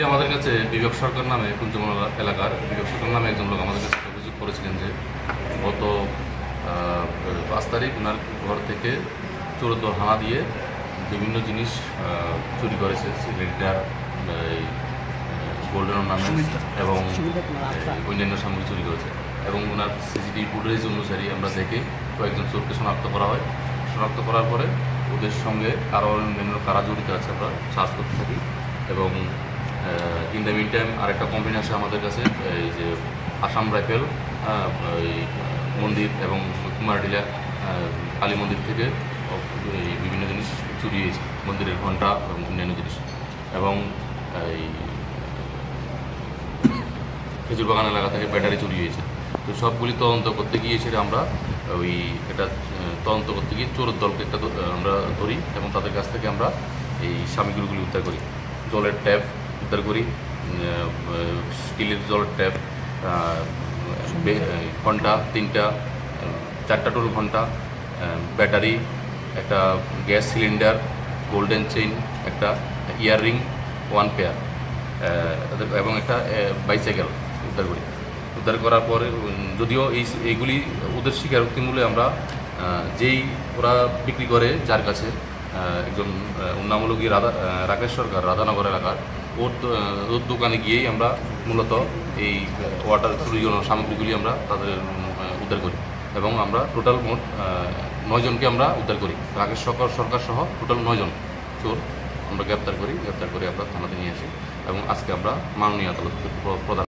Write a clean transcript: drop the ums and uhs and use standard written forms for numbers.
আমাদের কাছে বিবেক সরকার নামে কুঞ্জমলা এলাকার বিবেক সরকার নামে একজন লোক আমাদের কাছে অভিযোগ করেছিলেন যে গত 5 তারিখ ওনার ঘর থেকে চোরদর হানা দিয়ে বিভিন্ন জিনিস চুরি করেছে, সিলিন্ডার, গোল্ডেন অর্নামেন্টস এবং অন্যান্য সামগ্রী চুরি করেছে। এবং ওনার সিসিটিভি ফুটেজ অনুসারে আমরা দেখে কয়েকজন চোরকে শনাক্ত করা হয়। শনাক্ত করার পরে ওদের সঙ্গে আরও অন্যান্য কারা জড়িত আছে আমরা সার্চ করতে থাকি। এবং ইন দ্য মিন টাইম আরেকটা কমপ্লেন আসে আমাদের কাছে, এই যে আসাম রাইফেল মন্দির এবং কুমারডিলা কালী মন্দির থেকে বিভিন্ন জিনিস চুরি হয়েছে, মন্দিরের ঘণ্টা এবং অন্যান্য জিনিস। এবং এই খেজুর বাগান এলাকা থেকে ব্যাটারি চুরি হয়েছে। তো সবগুলি তদন্ত করতে গিয়ে সেটা আমরা এটা তদন্ত করতে গিয়ে চোরের দলকে আমরা ধরি এবং তাদের কাছ থেকে আমরা এই সামগ্রীগুলি উদ্ধার করি। জলের ট্যাপ উদ্ধার করি, স্টিলের জলের ট্যাপ, ঘণ্টা 3টা, 4টা টোল ঘণ্টা, ব্যাটারি, একটা গ্যাস সিলিন্ডার, গোল্ডেন চেইন, একটা ইয়াররিং 1 পেয়ার এবং একটা বাইসাইকেল উদ্ধার করি। উদ্ধার করার পরে যদিও এইগুলি ওদের স্বীকারোক্তি মূলে আমরা যেই ওরা বিক্রি করে যার কাছে একজন উন্নামূলকী রাকেশ সরকার রাধানগর এলাকার ওর দোকানে গিয়েই আমরা মূলত এই ওয়াটার চুরির সামগ্রীগুলি আমরা তাদের উদ্ধার করি। এবং আমরা টোটাল মোট 9 জনকে আমরা উদ্ধার করি। রাকেশ সরকার সহ টোটাল 9 জন চোর আমরা গ্রেপ্তার করে আমরা থানাতে নিয়ে আসি এবং আজকে আমরা মাননীয় আদালত প্রদান